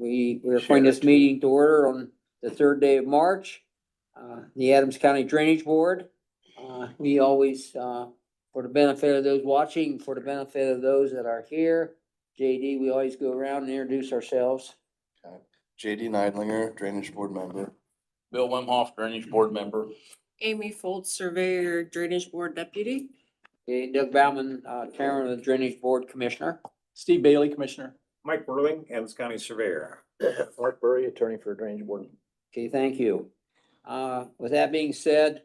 We're appointing this meeting to order on the third day of March. The Adams County Drainage Board. We always, for the benefit of those watching, for the benefit of those that are here, JD, we always go around and introduce ourselves. JD Neidlinger, Drainage Board member. Bill Wimhoff, Drainage Board member. Amy Foltz, Surveyor, Drainage Board Deputy. Okay, Doug Bauman, Chairman of the Drainage Board Commissioner. Steve Bailey, Commissioner. Mike Burling, Adams County Surveyor. Mark Burry, Attorney for Drainage Board. Okay, thank you. With that being said,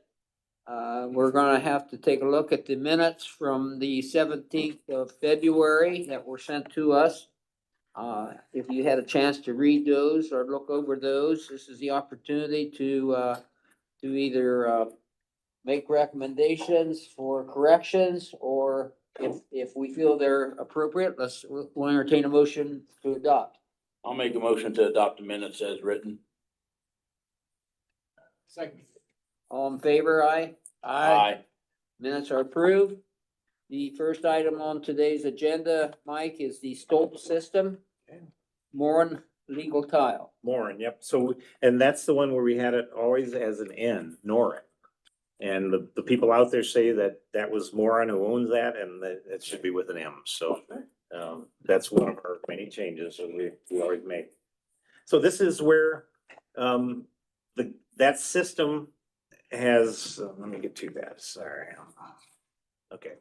we're gonna have to take a look at the minutes from the 17th of February that were sent to us. If you had a chance to read those or look over those, this is the opportunity to either make recommendations for corrections, or if we feel they're appropriate, we'll entertain a motion to adopt. I'll make a motion to adopt the minutes as written. Second. All in favor, aye? Aye. Minutes are approved. The first item on today's agenda, Mike, is the Stolt system. Moran legal tile. Morin, yep. So, and that's the one where we had it always as an N, Norin. And the people out there say that that was Morin who owns that, and that it should be with an M. So, that's one of our many changes that we always make. So this is where, that system has, let me get to that, sorry. Okay.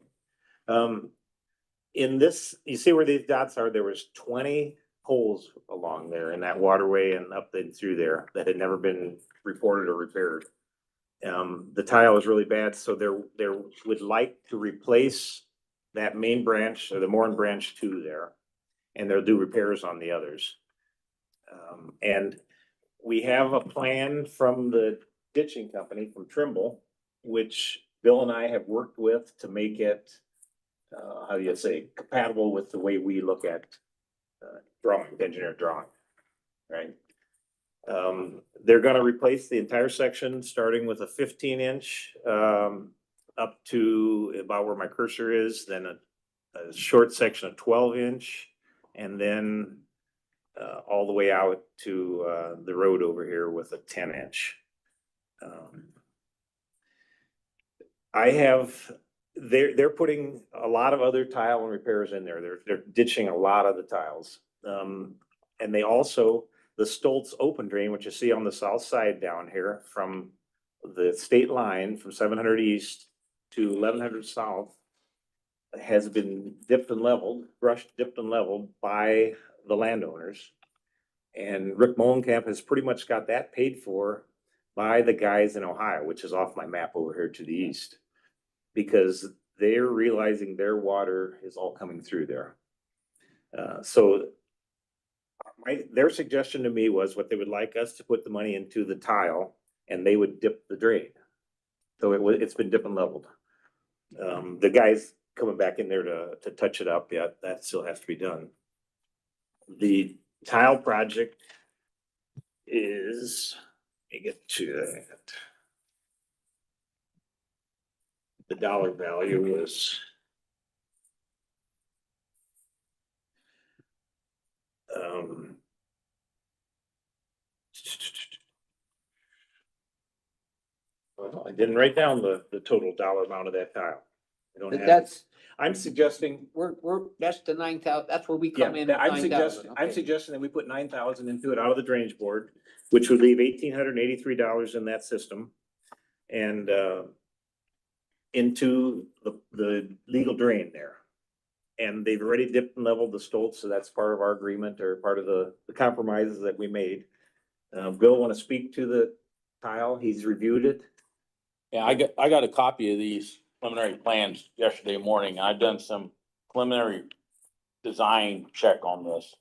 In this, you see where these dots are, there was 20 holes along there in that waterway and up and through there that had never been reported or repaired. The tile is really bad, so there would like to replace that main branch or the Morin branch 2 there, and they'll do repairs on the others. And we have a plan from the ditching company from Trimble, which Bill and I have worked with to make it, how do you say, compatible with the way we look at drawing, engineer drawing, right? They're gonna replace the entire section, starting with a 15-inch up to about where my cursor is, then a short section of 12-inch, and then all the way out to the road over here with a 10-inch. They're putting a lot of other tile and repairs in there. They're ditching a lot of the tiles. And they also, the Stoltz open drain, which you see on the south side down here from the state line from 700 east to 1100 south, has been dipped and leveled, brushed, dipped and leveled by the landowners. And Rick Molenkamp has pretty much got that paid for by the guys in Ohio, which is off my map over here to the east, because they're realizing their water is all coming through there. So their suggestion to me was what they would like us to put the money into the tile, and they would dip the drain. So it's been dip and leveled. The guys coming back in there to touch it up yet, that still has to be done. The tile project is, let me get to that. The dollar value was well, I didn't write down the total dollar amount of that tile. I don't have. That's, I'm suggesting. that's the 9,000, that's where we come in. I'm suggesting that we put 9,000 into it out of the drainage board, which would leave $1,883 in that system. And into the legal drain there. And they've already dipped and leveled the Stoltz, so that's part of our agreement or part of the compromises that we made. Bill, want to speak to the tile? He's reviewed it. Yeah, I got a copy of these preliminary plans yesterday morning. I've done some preliminary design check on this.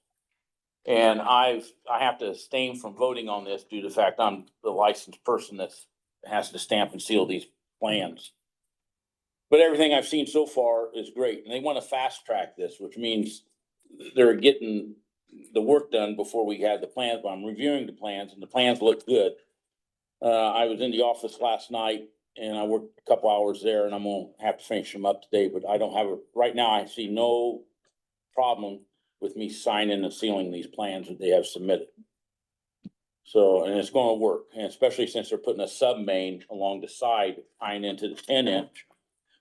And I have to abstain from voting on this due to the fact I'm the licensed person that has to stamp and seal these plans. But everything I've seen so far is great, and they want to fast track this, which means they're getting the work done before we have the plans. But I'm reviewing the plans, and the plans look good. I was in the office last night, and I worked a couple hours there, and I'm gonna have to finish them up today. But I don't have right now. I see no problem with me signing and sealing these plans that they have submitted. So, and it's gonna work, and especially since they're putting a sub main along the side tying into the 10-inch,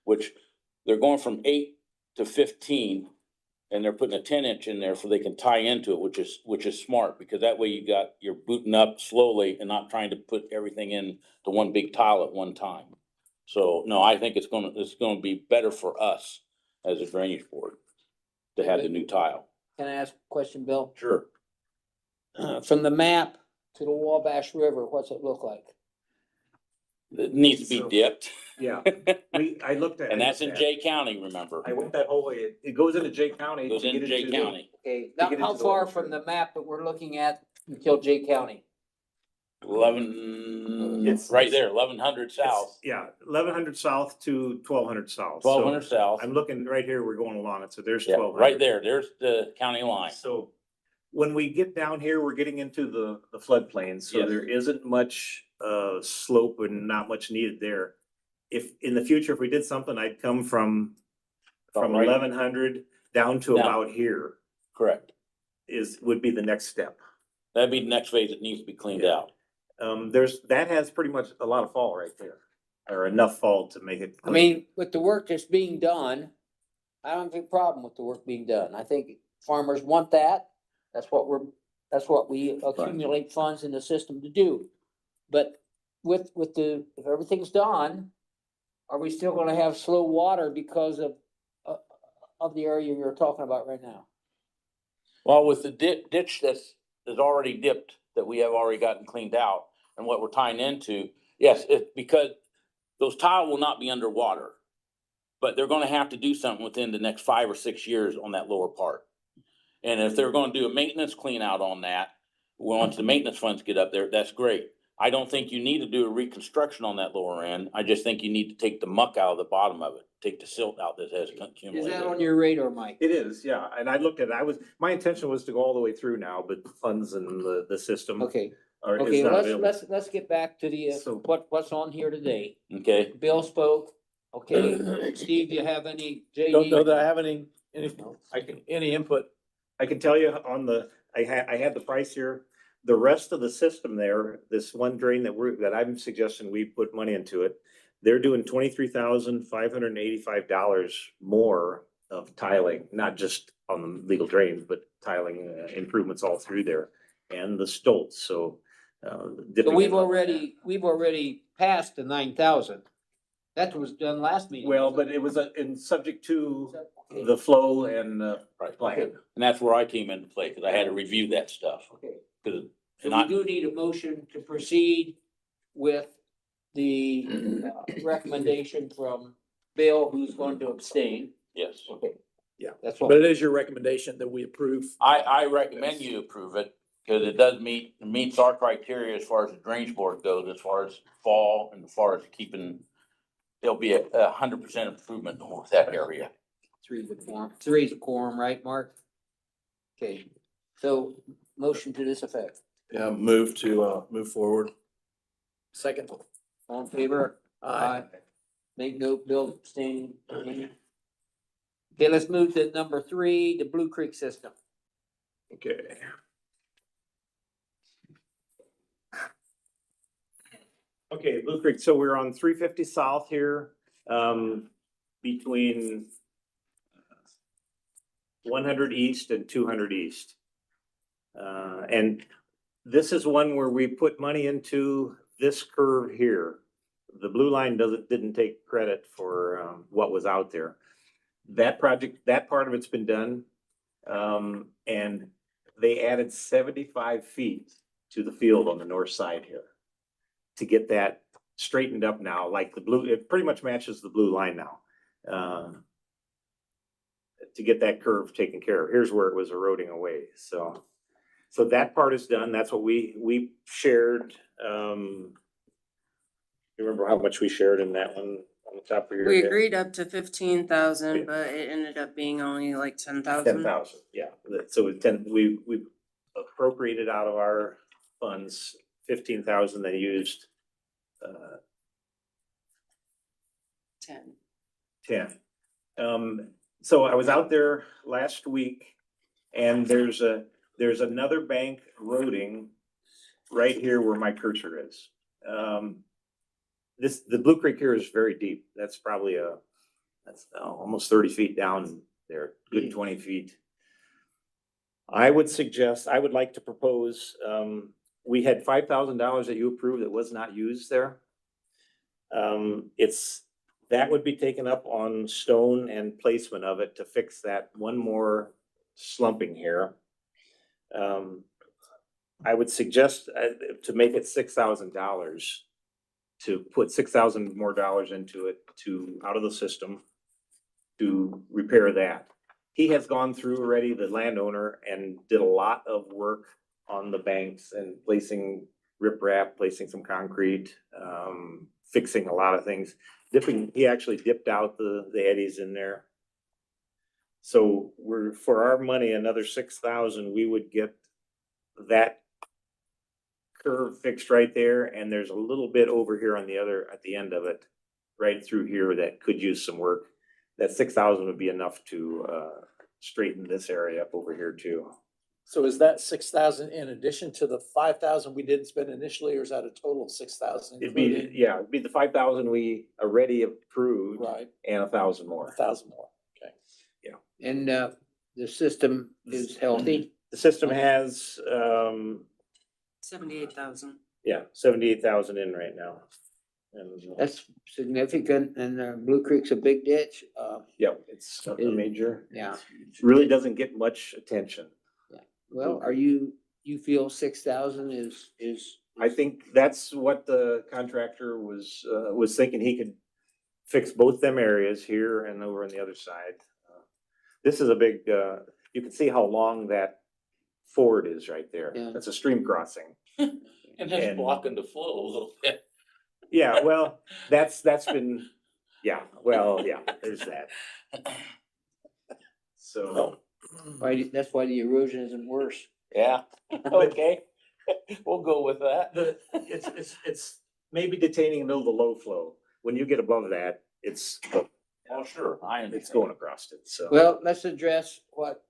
which they're going from 8 to 15. And they're putting a 10-inch in there so they can tie into it, which is smart, because that way you're booting up slowly and not trying to put everything in to one big tile at one time. So, no, I think it's gonna be better for us as a drainage board to have the new tile. Can I ask a question, Bill? Sure. From the map to the Wabash River, what's it look like? It needs to be So- dipped, Yeah, I looked at. and that's in Jay County, remember? I went that whole way. It goes into Jay County. Goes to in get Jay into the- County. Okay, To get how into the far Wabash from River. the map that we're looking at until Jay County? 11, It's- right there, 1100 south, Yeah, 1100 south to 1200 south. 1200 So south. I'm looking right here, we're going along it, so there's Yeah, 1200. right there, there's the county line. So when we get down here, we're getting into the floodplain, so Yes. there isn't much slope and not much needed there. If in the future, if we did something, I'd come from Right. 1100 down to Down. about here Correct. would be the next step. That'd be the next phase that needs to be cleaned Yeah. out. That has pretty much a lot of fall right there, or enough fall to make it. I mean, with the work that's being done, I don't have a problem with the work being done. I think farmers want that. That's what we accumulate funds in the system to do. But if everything's done, are we still gonna have slow water because of the area you're talking about right now? Well, with the ditch that's already dipped, that we have already gotten cleaned out, and what we're tying into, yes, because those tile will not be underwater. But they're gonna have to do something within the next 5 or 6 years on that lower part. And if they're gonna do a maintenance clean out on that, once the maintenance funds get up there, that's great. I don't think you need to do a reconstruction on that lower end. I just think you need to take the muck out of the bottom of it, take the silt out that has Is accumulated. that on your radar, Mike? It is, yeah, and I looked at it, my intention was to go all the way through now, but the funds and the system Okay, are, is okay, not let's, available. let's get back to the, So- what's on here today. Okay, Bill spoke. Okay, Steve, you have any? Don't know JD? that I have any No. any input. I can tell you on I had the price here, the rest of the system there, this one drain that I'm suggesting we put money into it. They're doing $23,585 more of tiling, not just on the legal drains, but tiling improvements all through there and the Stoltz, so. So dipping we've in on already passed the 9,000. That was done last meeting. Well, but it was in subject to Okay. the flow and right. plan. And that's where I came into play, cause I had to review that stuff. Okay, 'Cause so we not, do need a motion to proceed with the recommendation from Bill, who's going to abstain. yes, Okay. Yeah. That's But what, it is your recommendation that we approve. I recommend you approve it, cause it meets our criteria as far as the drainage board goes, as far as fall and as far as keeping. There'll be a 100% improvement with that area. three's a quorum, right, Mark? Okay, so motion to this effect. Yeah, move forward. Second. All in favor? Aye. Make note, Bill abstaining. Okay, let's move to number 3, the Blue Creek system. Okay. Okay, Blue Creek, so we're on 350 south here, between 100 east and 200 east. And this is one where we put money into this curve here. The blue line didn't take credit for, what was out there. That project, that part of it's been done. And they added 75 feet to the field on the north side here to get that straightened up now, like the blue, it pretty much matches the blue line now. To get that curve taken care of. Here's where it was eroding away, so that part is done. That's what we shared. You remember how much we shared in that one on the top of your We head? agreed up to 15,000, Yeah. but it ended up being only like 10,000, 10,000. yeah. So we appropriated out of our funds 15,000, they used 10. 10. So I was out there last week And there's another bank eroding right here where my cursor is. The Blue Creek here is very deep. That's probably almost 30 feet down there, good 20 feet. I would like to propose, we had $5,000 that you approved that was not used there. That would be taken up on stone and placement of it to fix that one more slumping here. I would suggest to make it $6,000, to put $6,000 more dollars into it out of the system to repair that. He has gone through already, the landowner, and did a lot of work on the banks and placing riprap, placing some concrete, fixing a lot of things. He actually dipped out the eddies in there. So for our money, another 6,000, we would get that curve fixed right there, and there's a little bit over here at the end of it, right through here, that could use some work. That 6,000 would be enough to straighten this area up over here too. So is that 6,000 in addition to the 5,000 we didn't spend initially, or is that a total of 6,000? It'd be the 5,000 we already approved. Right, And 1,000 more. 1,000 more, okay. And, the system is healthy. The system has, 78,000. 78,000 in right now. And, That's significant, and Blue Creek's a big ditch. yeah, it's a major, Yeah, really doesn't get much attention. well, you feel 6,000 is? I think that's what the contractor was thinking. He could fix both them areas here and over on the other side. This is a big, you can see how long that ford is right there. Yeah. That's a stream crossing. And just And- blocking the flow a little bit. Yeah, well, that's been, there's that. So, That's why the erosion isn't worse. Yeah, okay, we'll go with that. it's maybe detaining a little of the low flow. When you get above that, it's Oh, sure, I understand. it's going across it, so. Well, let's address what,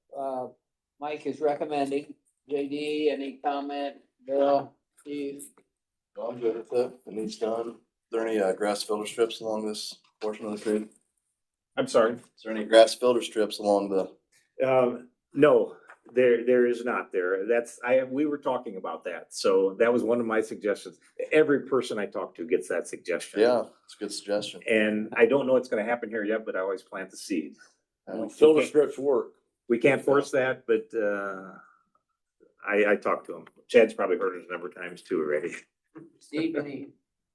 Mike is recommending. JD, any comment? Bill, Steve? No, I'm good with it. It needs done. Are there any grass filter strips along this portion of the creek? I'm sorry. Is there any grass filter strips along the? No, there is not there. We were talking about that. So that was one of my suggestions. Every person I talk to gets that suggestion. Yeah, it's a good suggestion. And I don't know what's gonna happen here yet, but I always plant the seed. Filter strips work. We can't force that, but, I talked to him. Chad's probably heard it a number of times too already. Steve, any?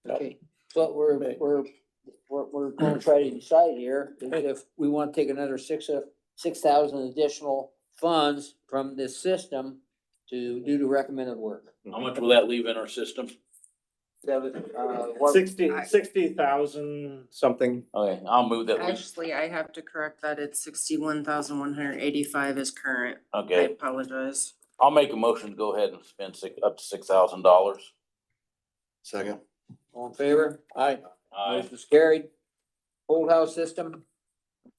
No. Okay, so we're gonna try to decide here, is if we wanna take another 6,000 additional funds from this system to do the recommended work. How much will that leave in our system? That was, what- 60,000 something. Okay, I'll move that. Actually, I have to correct that. It's 61,185 is current. I Okay, apologize. I'll make a motion to go ahead and spend up to $6,000. Second. all in favor? Aye. Motion's carried. Old house system,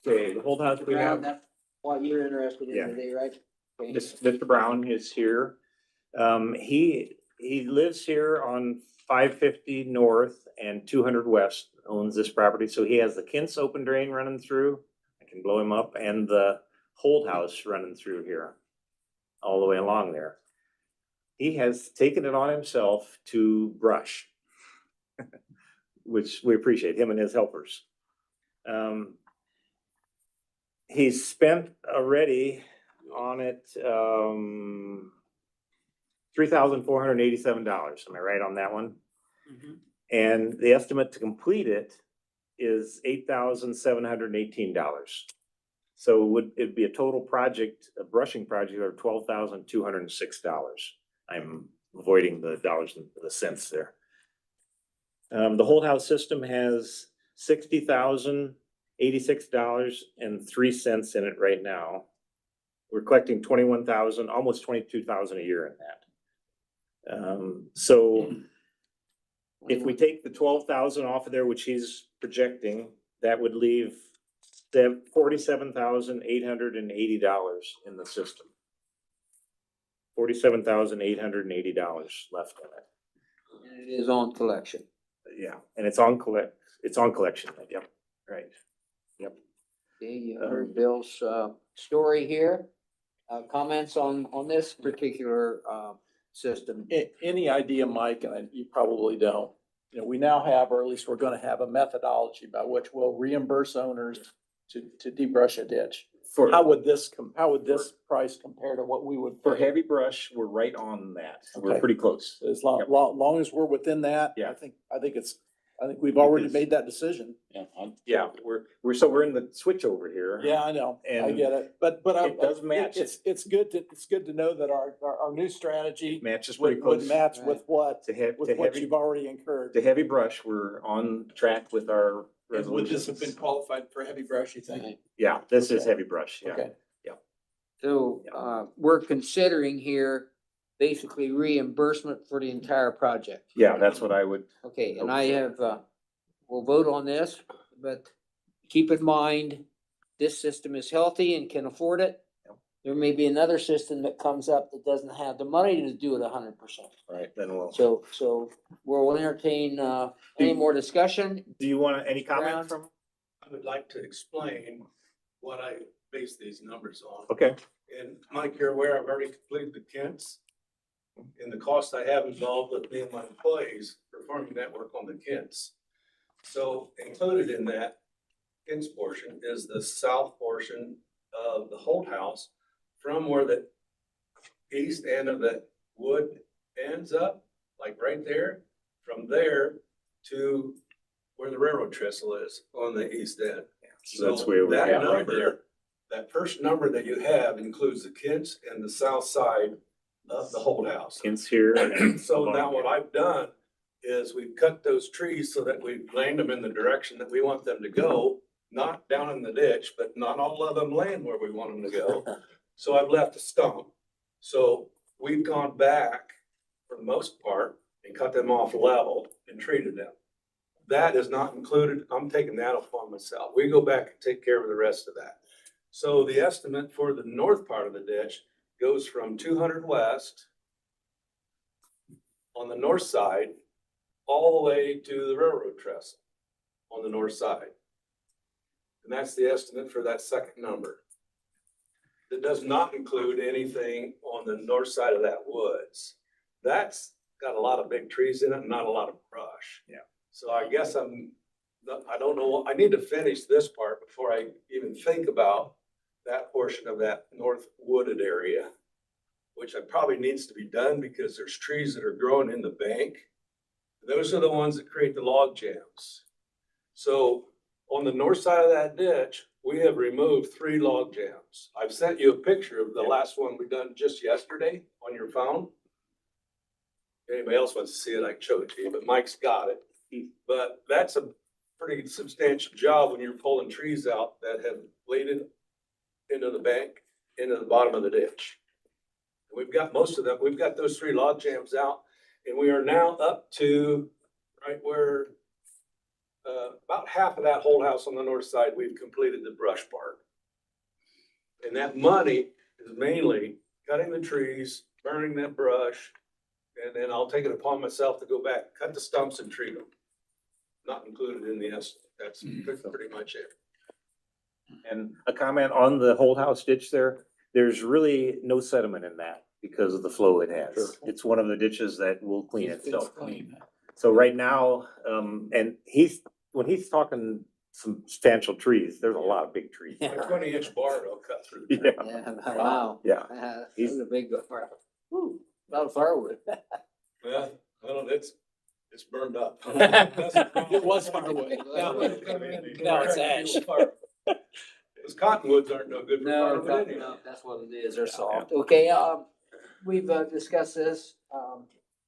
Okay, the whole house we have. that's what you're interested in Yeah. today, right? Okay. Mr. Brown is here. He lives here on 550 North and 200 West, owns this property. So he has the Kint's open drain running through. I can blow him up, and the Holt house running through here, all the way along there. He has taken it on himself to brush, which we appreciate, him and his helpers. He's spent already on it, $3,487. Am I right on that one? Mhm. And the estimate to complete it is $8,718. So it'd be a total project, a brushing project of $12,206. I'm avoiding the dollars and the cents there. The whole house system has $60,086.03 in it right now. We're collecting 21,000, almost 22,000 a year in that. So if we take the 12,000 off of there, which he's projecting, that would leave $47,880 in the system. $47,880 left on it. And it is on collection. Yeah, and it's on collection, yep, right. Okay, you heard Bill's, story here. Comments on this particular, system? Any idea, Mike, and you probably don't, you know, we now have, or at least we're gonna have a methodology by which we'll reimburse owners to debrush a ditch. How would this price compare to what we would? For pay? heavy brush, we're right on that. We're Okay. pretty close. As long, Yep. long as we're within that, Yeah. I think we've already Because- made that decision. Yeah, Yeah, we're in the switch over here. Yeah, I know, I And get it, but it does match. It's good to know that our new strategy Matches pretty would close. match with what, To with what heavy, you've already incurred. to heavy brush, we're on track with our And would this have been resolutions. qualified for heavy brush, you think? Yeah, this is Okay. heavy brush, yeah. Okay, So, we're considering here basically reimbursement for the entire project. Yeah, that's what I would, Okay, and I have, we'll vote on this, but keep in mind, this system is healthy and can afford it. There may be another system that comes up that doesn't have the money to do it 100%. right, then we'll. So we'll entertain, any more discussion? Do you want any Brown? comment from? I would like to explain what I base these numbers on. Okay, And Mike, you're aware I've already completed the Kents. And the cost I have involved with me and my employees performing that work on the Kents. So included in that Kents portion is the south portion of the Holt House from where the east end of that wood ends up, like right there, from there to where the railroad trestle is on the east end. so that's where we're That at right there. number, that first number that you have includes the Kents and the south side of the Holt House. Hints here. and So along now what here. I've done is we've cut those trees so that we've landed them in the direction that we want them to go, not down in the ditch, but not all of them land where we want them to go. So I've left a stump. So we've gone back for the most part and cut them off level and treated them. That is not included. I'm taking that upon myself. We go back and take care of the rest of that. So the estimate for the north part of the ditch goes from 200 west on the north side, all the way to the railroad trestle on the north side. And that's the estimate for that second number. That does not include anything on the north side of that woods. That's got a lot of big trees in it and not a lot of brush. Yeah. So I guess I don't know, I need to finish this part before I even think about that portion of that north wooded area, which probably needs to be done because there's trees that are growing in the bank. Those are the ones that create the log jams. So on the north side of that ditch, we have removed 3 log jams. I've sent you a picture of the last one we done just yesterday on your phone. If anybody else wants to see it, I can show it to you, but Mike's got it. But that's a pretty substantial job when you're pulling trees out that have bladed into the bank, into the bottom of the ditch. We've got most of them. We've got those 3 log jams out, and we are now up to right where about half of that whole house on the north side, we've completed the brush part. And that money is mainly cutting the trees, burning that brush, and then I'll take it upon myself to go back, cut the stumps and treat them. Not included in the estimate. That's pretty much it. And a comment on the Holt House ditch there, there's really no sediment in that because of the flow it has. Sure. It's one of the ditches that will clean It's itself. clean. So right now, and when he's talking some substantial trees, there's a lot of big trees. A 20-inch bar will cut through. Yeah, Yeah, wow. yeah. This is a big, whew, a lot of firewood. Well, it's burned up. It was firewood. Now it's ash. Those cottonwoods aren't no good for No, firewood anyway. no, that's what it is, they're soft. Okay, we've discussed this,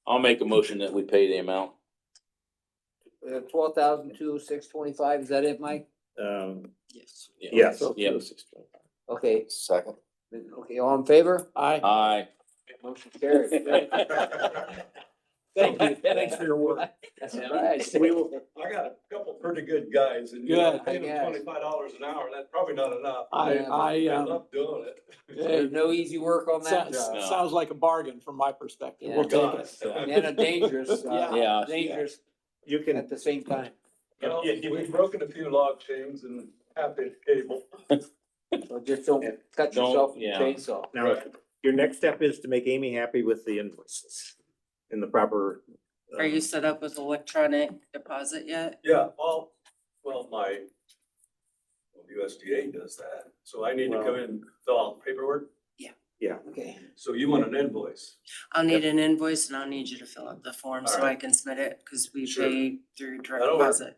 I'll make a motion that we pay the amount. 12,206.25, is that it, Mike? Yes. Yes. Yep. Okay, Second. okay, all in favor? Aye. Motion carried. Thank you. Thanks for your work. That's all right. We will, I got a couple pretty good guys and Good. paying them $25 an hour. That's probably not enough. I love doing it. Hey, no easy work on that Sounds, job. No. sounds like a bargain from my perspective. We'll Yeah. take it. And a dangerous, Yeah. dangerous You can, at the same time. Well, Yeah, we've broken a few log chains and happy cable. So just don't cut Don't- yourself with a yeah. chainsaw. now, your next step is to make Amy happy with the invoices in the proper. Are you set up with electronic deposit yet? Yeah, my USDA does that, so I need to come in and fill out paperwork, Okay. so you want an invoice? I'll need an invoice and I'll need you to fill out the form so I Alright. can submit it, cause we Sure. pay through direct That'll work. deposit.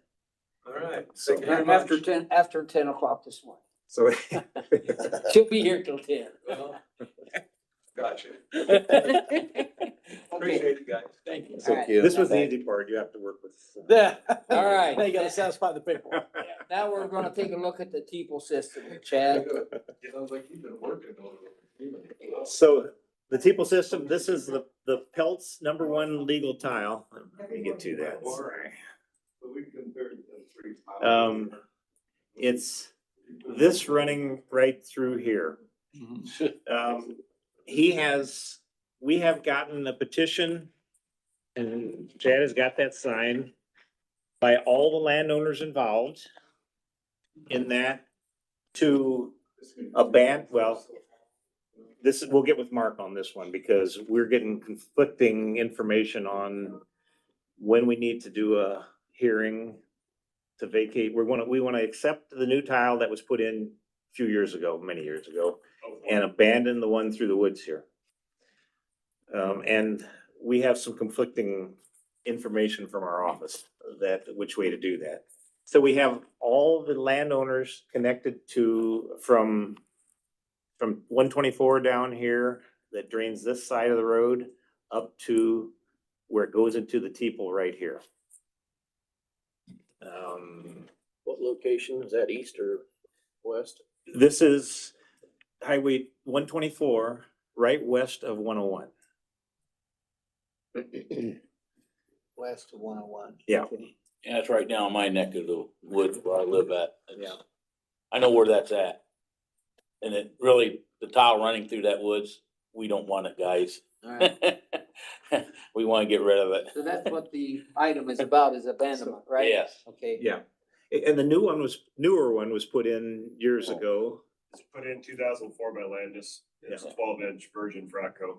All right, So thank you very much. After 10 o'clock this morning. So, She'll be here till 10. Well, Gotcha, Okay. appreciate it, guys. Thank you. Thank you. this was the easy part, you have to work with. Yeah. All right. Now you gotta satisfy the paperwork. Now we're gonna take a look at the TEPL system, Chad. Sounds like you've been working over it. So the TEPL system, this is the Pelt's #1 legal tile. Let me get to that. Sorry. But we compared the three. It's this running right through here. We have gotten a petition and Chad has got that signed by all the landowners involved in that to we'll get with Mark on this one because we're getting conflicting information on when we need to do a hearing to vacate. We wanna accept the new tile that was put in a few years ago, many years ago, and abandon the one through the woods here. And we have some conflicting information from our office which way to do that. So we have all the landowners connected from 124 down here that drains this side of the road up to where it goes into the TEPL right here. What location, is that east or west? This is Highway 124, right west of 101. West of 101. Yeah. Okay. Yeah, it's right down my neck of the woods where I live at. Yeah. I know where that's at. And it really, the tile running through that woods, we don't want it, guys. All right. We wanna get rid of it. So that's what the item is about, is abandonment, right? Yes. Okay. Yeah. And the newer one was put in years ago. It's put in 2004 by Landis. It's a 12-inch virgin Fracco.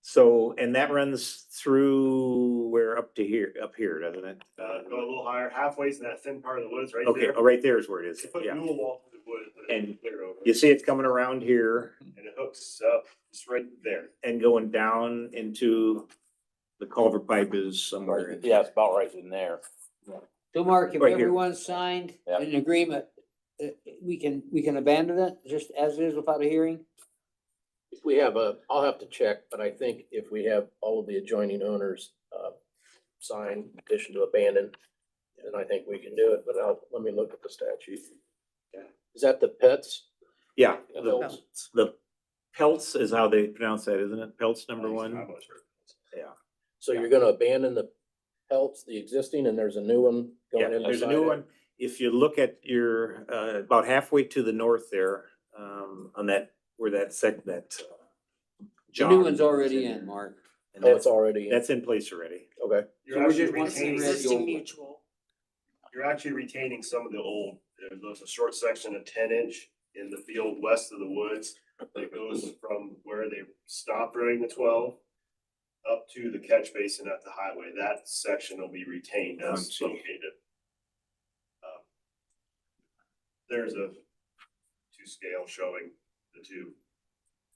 So, and that runs through up here, doesn't it? Go a little higher, halfway in that thin part of the woods right Okay, there. oh, right there is where it is. They put Yeah. dual wall through the wood, but And it's clear over. You see it's coming around here And it hooks up, it's right there. and going down into the culvert pipe is somewhere. in- Yeah, it's about right in there. So Mark, if Right here. everyone signed Yeah. an agreement, we can abandon it just as is without a hearing? If we have I'll have to check, but I think if we have all of the adjoining owners, sign petition to abandon, then I think we can do it, but let me look at the statute. Is that the pets? Yeah, Yeah, the Peltz is how they pronounce that, isn't it? Peltz #1? I'm not sure. Yeah. So you're gonna abandon the pelts, the existing, and there's a new one Yeah, going in there's a beside new it? one. If you look at your, about halfway to the north there, on that, where that The new one's already in, Mark. And Oh, it's already, that's in place already. okay. You're So we're actually just What's the retaining- retaining, existing mutual? you're actually retaining some of the old, there's a short section of 10-inch in the field west of the woods that goes from where they stopped running the 12 up to the catch basin at the highway. That section will be retained as see. located. There's a 2 scale showing the two.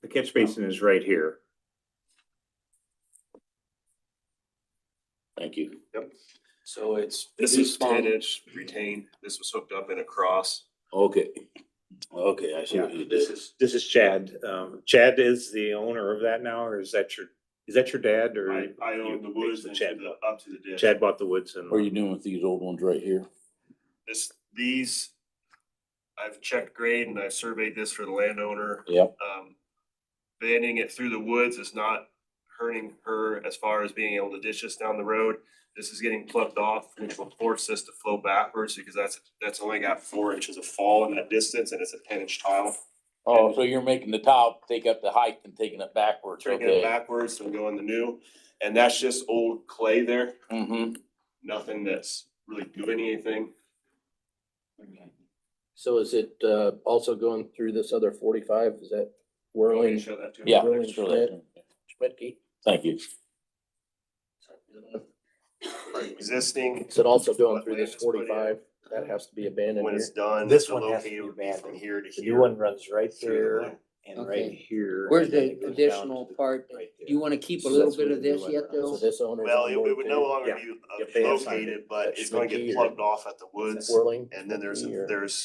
The catch basin is right here. Thank you. So it's. This is 10-inch retained. This was hooked up in a cross. Okay. Okay, I see what you did. This is Chad. Chad is the owner of that now, or is that your dad or? I own the woods and Chad up to the ditch. Chad bought the woods and. What are you doing with these old ones right here? These, I've checked grade and I've surveyed this for the landowner. Yep. Abandoning it through the woods is not hurting her as far as being able to ditch this down the road. This is getting plugged off, which will force this to flow backwards because that's only got 4 inches of fall in that distance and it's a 10-inch tile. Oh, so you're making the top take up the height and taking it backwards, taking it okay? backwards and going the new. And that's just old clay there, Mm-hmm. nothing that's really doing anything. So is it, also going through this other 45? Is that We're going Whirling, to show that too. Yeah, Whirling sure they Schmidt, can. Schmidtke? Thank you. Existing, Is it also going What through this land is put in. 45? That has to be abandoned when here. it's done. This to one has to be locate abandoned. From here to The here. new one runs right through the there line. and right Okay. here. Where's and then the it goes down additional to the- part? right there. Do you wanna keep a So little that's bit where of the new this one yet runs. though? So this owner's Well, on it board would no too? longer Yeah. be Yep, they have signed located, but That's it's gonna get Schmidtke or- plugged off at the woods. Whirling? And then there's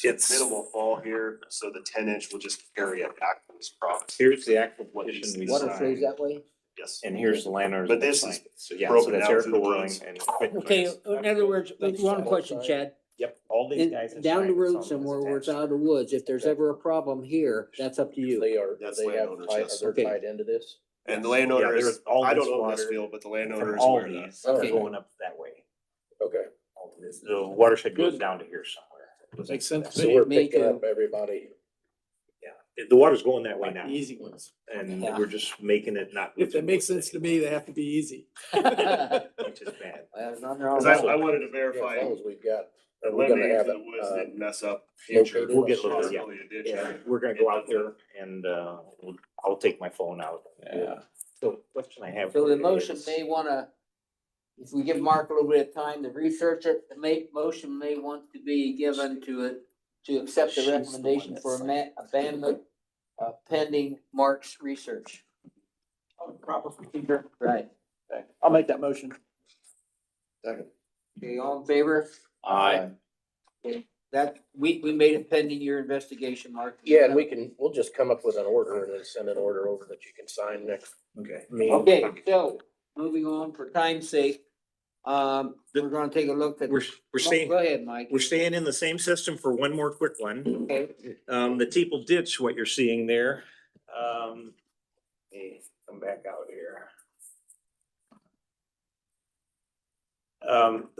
It's- minimal fall here, so the 10-inch will just carry it back to this cross. Here's the actual What petition is we this? Water flows signed, that way? Yes. and here's the landowners. But that this signed is it. So yeah, so broken that's down Erica through the Whirling woods. and. Okay, in other words, Thanks, one Chad. question, Chad. Yep, all these In, guys. have down the signed, road some of somewhere it's where it's attached. out of the woods, if there's Okay. ever a problem here, that's up to you. They are, That's they have, landowners, are yes. they Okay. tied into this? And the Yeah, landowner there's is, all I this don't own this water field, but the From landowner is all aware of that. these are Okay. going up that way. Okay. All of this. The watershed goes Good. down to here somewhere. Makes sense to So me. we're Me picking too. up everybody. Yeah, the water's going that way Like now, the easy ones. and Yeah. we're just making it not. If that makes sense to me, they have to be easy. Which is bad. There's nothing wrong 'Cause with I that. wanted to Yeah, verify, as long as we've got, are we gonna eliminating have the it, woods didn't mess up future. located? We'll get a little, yeah. Possibility of ditch. Yeah, we're gonna go out there and, I'll take my phone out. Yeah. So question I have. So for the you motion is- may wanna, if we give Mark a little bit of time to research it, the motion may want to be given to it, to accept the She's the one recommendation that for signed abandonment, pending Mark's research. Proper procedure. Right. Okay, I'll make that motion. Second. Okay, all in favor? Aye. That, we made it pending your investigation, Mark. Yeah, and we'll just come up with an order and then send an order over that you can sign next. Okay. Okay, so, moving on for time's sake, we're gonna take a look at. We're staying, Go ahead, Mike. we're staying in the same system for one more quick one. Okay, The Teeple Ditch, what you're seeing there. Let me come back out here.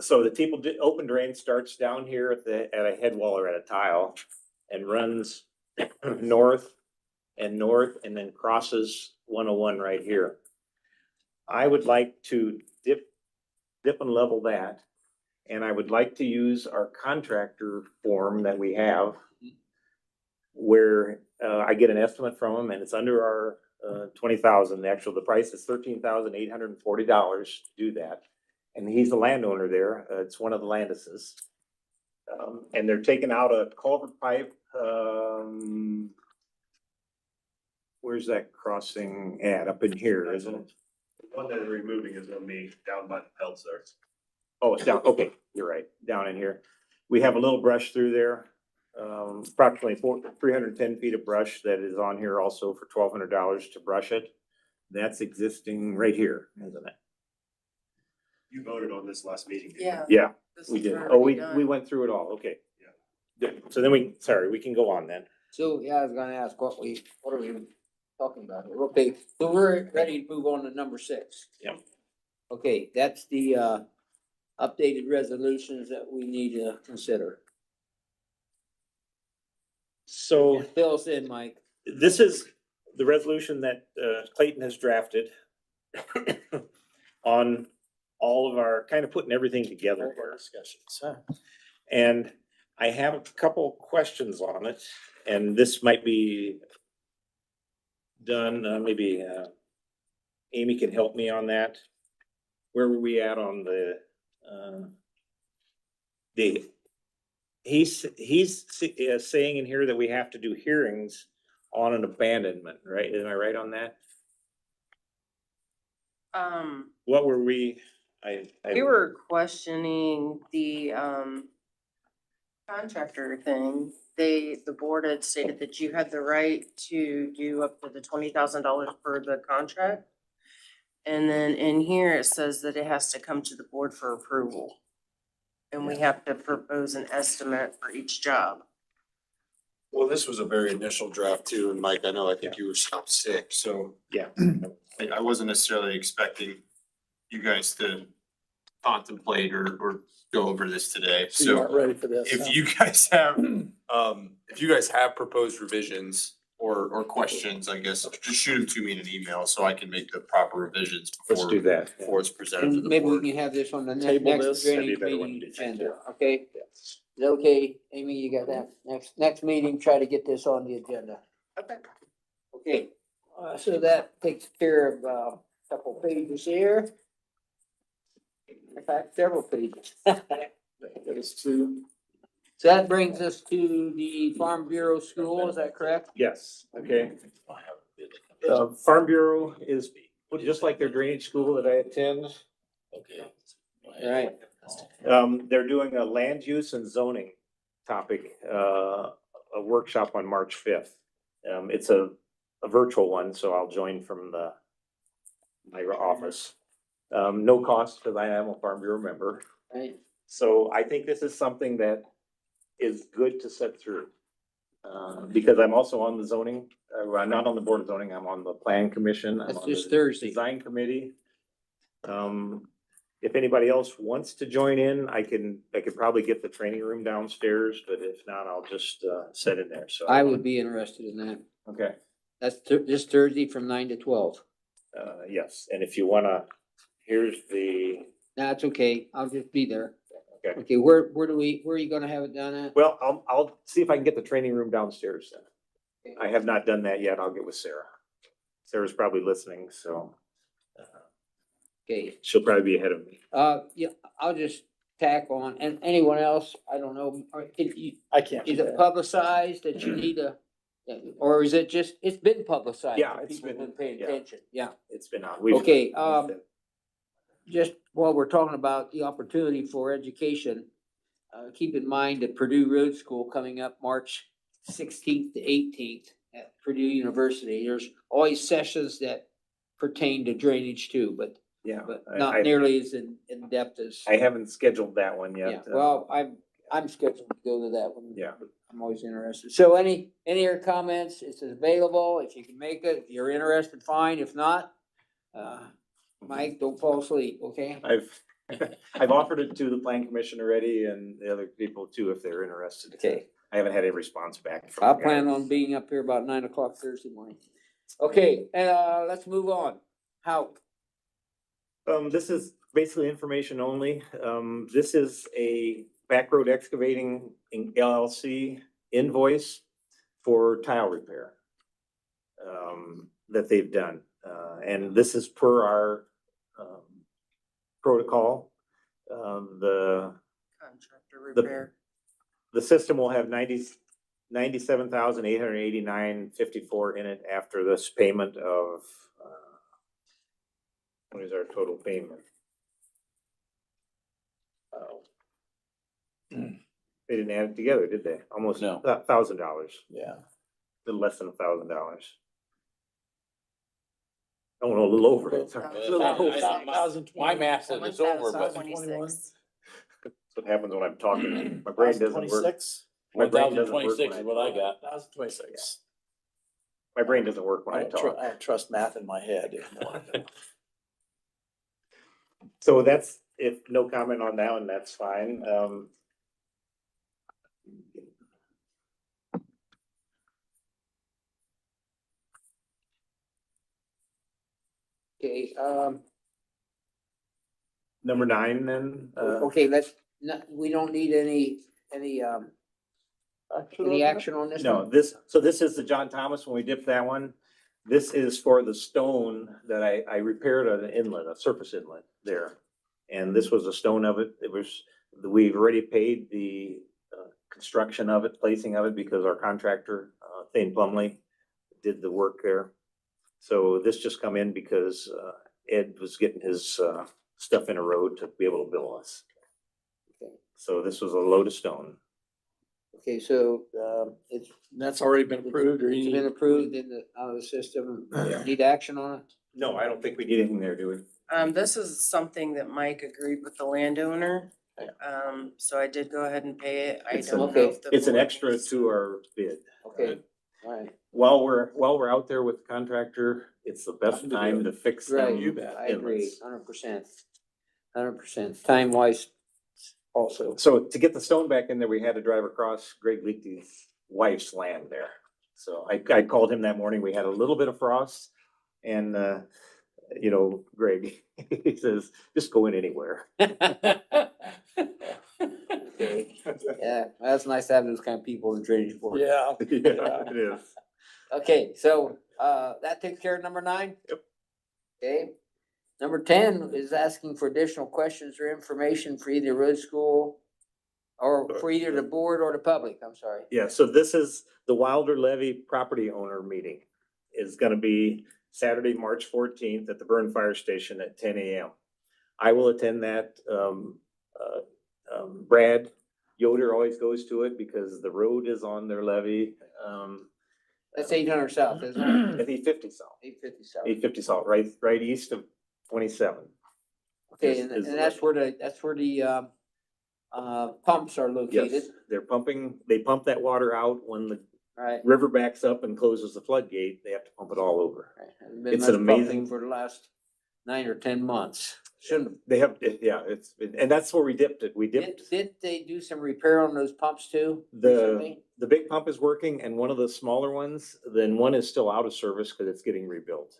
So the open drain starts down here at a head wall or at a tile and runs north and then crosses 101 right here. I would like to dip and level that. And I would like to use our contractor form that we have where I get an estimate from them and it's under our 20,000. The price is $13,840 to do that. And he's the landowner there. It's one of the Landises. And they're taking out a culvert pipe. Where's that crossing at? Up in here, isn't it? The one that they're removing is gonna be down by the Pelts there. Oh, it's down, okay, you're right, down in here. We have a little brush through there, approximately 310 feet of brush that is on here also for $1,200 to brush it. That's existing right here, isn't it? You voted on this last meeting. didn't you? Yeah. Yeah, This we is did. already Oh, we done. went through it all, okay. Good. So then we can go on then. so, yeah, I was gonna ask what are we talking about? Okay, so we're ready to move on to number 6. Yep. Okay, that's the, updated resolutions that we need to consider. So Fill us in, Mike. this is the resolution that Clayton has drafted on all of our, kind of putting everything together here. Discussions. And I have a couple questions on it, and this might be done, maybe Amy can help me on that. Where were we at on he's saying in here that we have to do hearings on an abandonment, right? Am I right on that? What were we? We were questioning the, contractor thing. The board had stated that you had the right to do up to the $20,000 for the contract. And then in here, it says that it has to come to the board for approval. And we have to propose an estimate for each job. Well, this was a very initial draft too, and Mike, I think you were sick, so Yeah. I wasn't necessarily expecting you guys to contemplate or go over this today, So you so aren't ready for this. huh? if you guys have proposed revisions, or questions, I guess, just shoot them to me in an email so I can make the proper revisions Let's before, do that. before it's presented to And the maybe we board. can have this on the Table next this. That'd be drainage a better one meeting to do, agenda, too. okay? Is that okay, Amy, you got that? Next meeting, try to get this on the agenda. Okay. Okay, so that takes care of a couple pages here. In fact, several pages. Those two. So that brings us to the Farm Bureau School, is that correct? Yes, okay. Farm Bureau is just like their drainage school that I attend. Okay. Right. They're doing a land use and zoning topic, a workshop on March fifth. It's a virtual one, so I'll join from my office. No cost because I am a Farm Bureau member. Right. So I think this is something that is good to sit through. Because I'm also on the zoning, I'm not on the board of zoning, I'm on the plan commission. I'm That's on the just Thursday. Design committee. If anybody else wants to join in, I could probably get the training room downstairs, but if not, I'll just, sit in there, so. I would be interested in that. Okay, That's this Thursday from 9 to 12. yes, and if you wanna, here's the, That's okay, I'll just be there. okay. Okay, where are you gonna have it done at? Well, I'll see if I can get the training room downstairs then. I have not done that yet. I'll get with Sarah. Sarah's probably listening, so Okay, she'll probably be ahead of me. yeah, I'll just tack on, and anyone else, I don't know, I can't. is do it that. publicized that you need a, or is it just, it's been publicized? Yeah, so it's people been- have paying yeah. attention, yeah. It's been on. Okay, just while we're talking about the opportunity for education, keep in mind that Purdue Road School coming up March 16th to 18th at Purdue University. There's always sessions that pertain to drainage too, but Yeah. not nearly as in depth as. I haven't scheduled that one Yeah, yet. well, I'm scheduled to go to that one. Yeah. I'm always interested. So any of your comments, it's available. If you can make it, if you're interested, fine. If not, Mike, don't fall asleep, okay? I've offered it to the plan commission already and the other people too, if they're interested. Okay. I haven't had a response back. from I the plan guys. on being up here about 9 o'clock Thursday morning. Okay, let's move on. How? This is basically information only. This is a Backroad Excavating LLC invoice for tile repair. That they've done, and this is per our, protocol. The Contractor repair. system will have 97,889.54 in it after this payment of, what is our total payment? They didn't add it together, did they? Almost No. $1,000, Yeah. a little less than $1,000. Oh, no, a little over. It's a little over. My math says it's over, but 1,026. That's what happens when I'm talking. My brain doesn't work. 26? My brain doesn't work 1,026 when is what I got. 1,026. My brain doesn't work when I I talk. don't trust math in my head anymore. So that's, if no comment on that one, that's fine. Okay, Number 9 then, okay, we don't need any action on this no, one? this is the John Thomas, when we dipped that one. This is for the stone that I repaired an inlet, a surface inlet there. And this was the stone of it. We've already paid the construction of it, placing of it, because our contractor, Thane Plumley, did the work there. So this just come in because Ed was getting his stuff in a road to be able to bill us. So this was a load of stone. Okay, so, it's That's already been approved or it's you been need? approved in out of the system. Need action on it? No, I don't think we need anything there, do we? This is something that Mike agreed with the landowner. So I did go ahead and pay it. I It's don't an- know if the. It's an board extra needs to our bid. Okay, all right. While we're out there with the contractor, it's the best time to fix them. Right, You bet. I agree, inlets. 100%. 100%, time wise also. So to get the stone back in there, we had to drive across Greg Leakey's wife's land there. So I called him that morning. We had a little bit of frost and, you know, Greg, he says, just go in anywhere. Okay. Yeah, that's nice to have those kind of people in drainage board. Yeah. Yeah, it is. Okay, so, that takes care of number 9? Yep. Okay. Number 10 is asking for additional questions or information for either road school or for either the board or the public, I'm sorry. Yeah, so this is the Wilder Levy property owner meeting is gonna be Saturday, March 14th at the Burn Fire Station at 10 a.m. I will attend that. Brad Yoder always goes to it because the road is on their levy. That's 800 south, isn't it? 850 south, 857. 850 south, right east of 27. Okay, is- and is the that's levy. where the pumps are located, Yes, they're pumping, they pump that water out when the right? river backs up and closes the floodgate, they have to pump it all over. Right. Hasn't been It's much an pumping amazing- for the last 9 or 10 months. Shouldn't They have, yeah, and that's where we dipped it. We have. dipped, Did they do some repair on those pumps too? the recently? big pump is working and one of the smaller ones, then one is still out of service because it's getting rebuilt.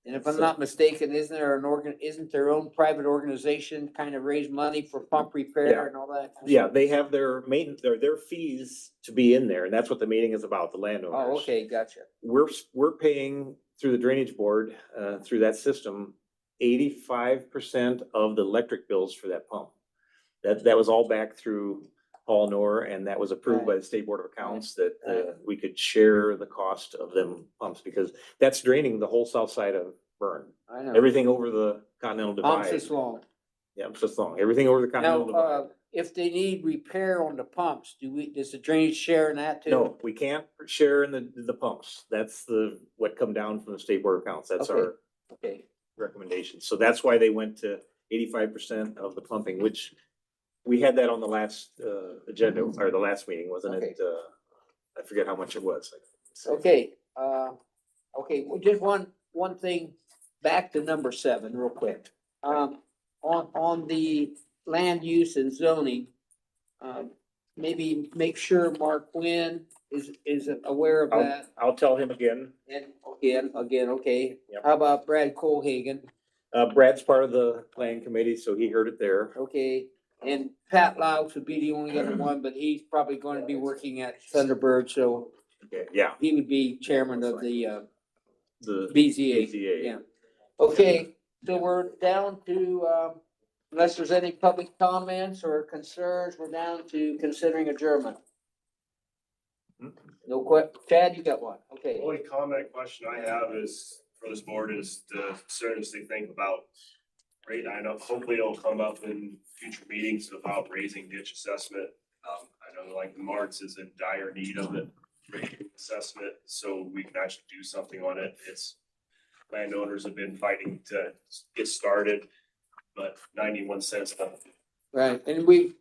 And if I'm so- not mistaken, isn't their own private organization kind of raise money for pump repair Yeah. and all that? Yeah, they have their maintenance, their fees to be in there, and that's what the meeting is about, the landowners. Oh, okay, gotcha. We're paying through the drainage board, through that system, 85% of the electric bills for that pump. That was all back through Paul Noor, and that was approved by the State Board of Accounts that, Right. we could share the cost of them pumps, because that's draining the whole south side of Burn. I know. Everything over the Continental Pumps Divide. is long. Yeah, it's just long, everything over the Continental Now, Divide. if they need repair on the pumps, does the drainage share in that too? No, we can't share in the pumps. That's what come down from the State Board of Accounts. That's Okay. our Okay, recommendation. So that's why they went to 85% of the pumping, which we had that on the last agenda, or the last meeting, wasn't it? I forget how much it was. okay, okay, well, just one thing, back to number 7 real quick. On the land use and zoning, maybe make sure Mark Quinn is aware of that. I'll tell him again. And again, okay. Yep. How about Brad Colhagen? Brad's part of the planning committee, so he heard it there. Okay, and Pat Louch would be the only other one, but he's probably going to be working at Thunderbird, so Okay, yeah, he would be chairman of the the BZA. BZA. Yeah. Okay, so we're down to, unless there's any public comments or concerns, we're down to considering adjournment. No Chad, you got one? Okay. The only comment question I have is, for this board, is to seriously think about rate. I know hopefully it'll come up in future meetings about raising ditch assessment. I know like Marks is in dire need of it, rating assessment, so we can actually do something on it. It's landowners have been fighting to get started, but 91 cents. Right, and we,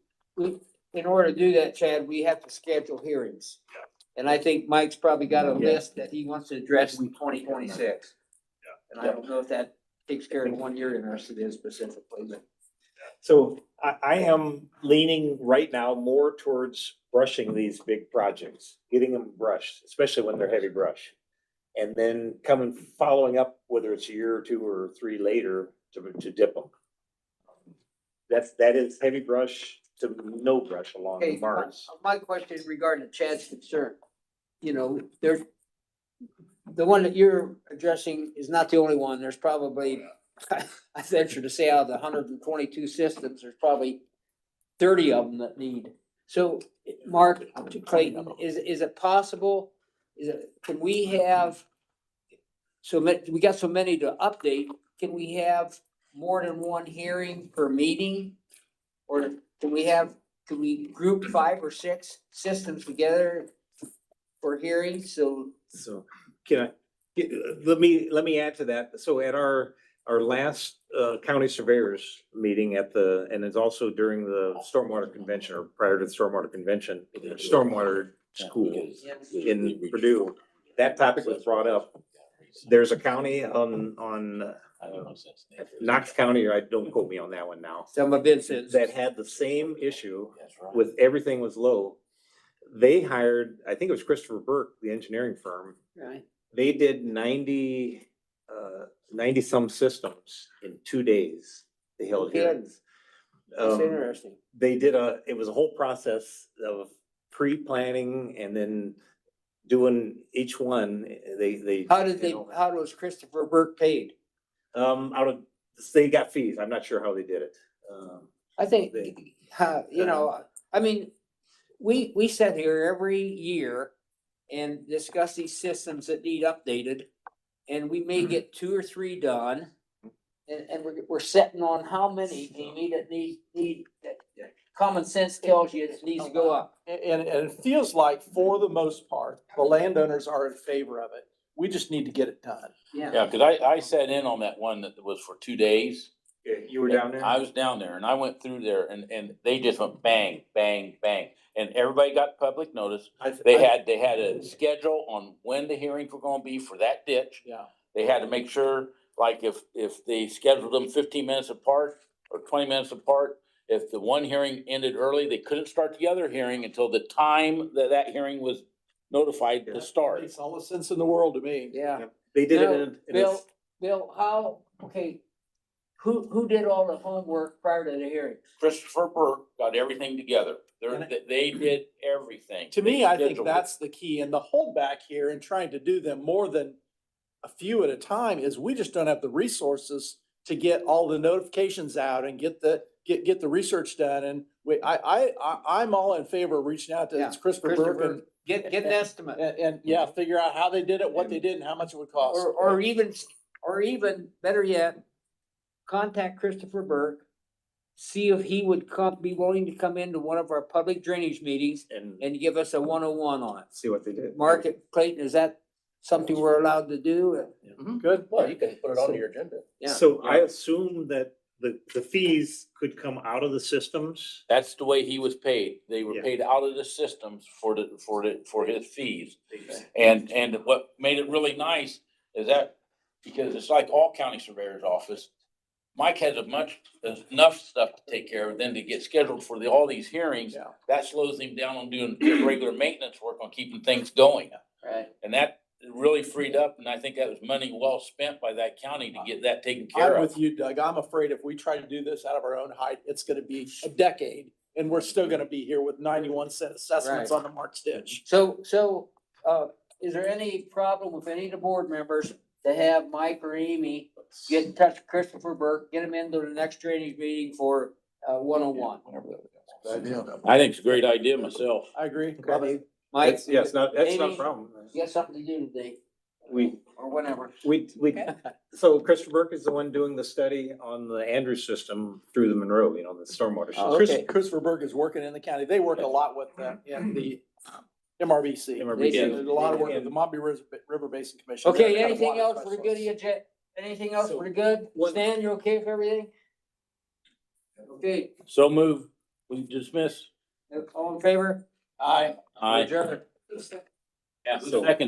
in order to do that, Chad, we have to schedule hearings. Yeah. And I think Mike's probably got a Yeah. list that he wants to address in 2026. Yeah. And I don't know if that takes care of the one you're interested in specifically, but. So I am leaning right now more towards brushing these big projects, getting them brushed, especially when they're heavy brush. And then following up, whether it's a year or 2 or 3 later, to dip them. That is heavy brush to no brush along Okay, the marks. my question regarding Chad's concern, you know, there's, the one that you're addressing is not the only one. There's probably, I venture to say out of the 122 systems, there's probably 30 of them that need. So, Mark, to Clayton, is it possible, can we have, we got so many to update, can we have more than one hearing per meeting? Or can we group 5 or 6 systems together for hearings? So, Can let me add to that. So at our last county surveyors meeting and it's also during the stormwater convention or prior to the stormwater convention, stormwater school in Purdue, that topic was brought up. There's a county on Knox County, or don't quote me on that one now, some of Vincent's. that had the same issue with everything was low. they hired, I think it was Christopher Burke, the engineering firm. Right. They did 90 some systems in 2 days. They held Okay. hearings. That's Um, interesting. They it was a whole process of pre-planning and then doing each one. They. How was Christopher Burke paid? Out of, they got fees. I'm not sure how they did it. I think, They- you know, I mean, we sit here every year and discuss these systems that need updated. And we may get 2 or 3 done. And we're sitting on how many, Amy, that need, that common sense tells you it needs to go up. And it feels like for the most part, the landowners are in favor of it. We just need to get it done. Yeah, cause I sat in on that one that was for 2 days. You were down there? I was down there and I went through there and they just went bang, bang, bang. And everybody got public notice. They had a schedule on when the hearings were gonna be for that ditch. Yeah. They had to make sure, like if they scheduled them 15 minutes apart or 20 minutes apart, if the one hearing ended early, they couldn't start the other hearing until the time that hearing was notified to start. Makes all the sense in the world to me. Yeah. They did Now, it in. Bill, who did all the homework prior to the hearing? Christopher Burke got everything together. And They did everything. To me, I think Scheduled it. that's the key. And the holdback here in trying to do them more than a few at a time is we just don't have the resources to get all the notifications out and get the research done. And I'm all in favor of reaching out Yeah, to Christopher Burke and, Get an estimate. and yeah, figure out how they did it, what they did and how much it would cost. Or even better yet, contact Christopher Burke. See if he would be willing to come into one of our public drainage meetings and give us a 101 on it. See what they did. Market, Clayton, is that something we're allowed to do? Good. Well, you can put it on your agenda. Yeah. So I assume that the fees could come out of the systems. That's the way he was paid. They were Yeah. paid out of the systems for his fees. And what made it really nice is that, because it's like all county surveyor's office, Mike has enough stuff to take care of than to get scheduled for all these hearings. Yeah. That slows him down on doing regular maintenance work on keeping things going. Right. And that really freed up, and I think that was money well spent by that county to get that taken care I'm of. with you, Doug. I'm afraid if we try to do this out of our own height, it's gonna be a decade. And we're still gonna be here with 91 cent assessments Right. on the Marks ditch. So, is there any problem with any of the board members to have Mike or Amy get in touch with Christopher Burke, get him into the next drainage meeting for 101? I think it's a great idea myself. I agree. Love it. Mike, That's, yeah, it's not a Amy? problem. you got something to do today We, or whenever? so Christopher Burke is the one doing the study on the Andrews system through the Monroe, the stormwater Oh, system. okay. Christopher Burke is working in the county. They work a lot with in the MRBC. MRBC. They do a lot of work with the Mobby River Basin Commission. Okay, They're kind of anything water else for the good of specialists. you, Jet? Anything else So, for the good? what- Stan, you okay with everything? Okay, So move, we dismiss. all in favor? Aye. Aye. Adjourn. Yeah, So- second.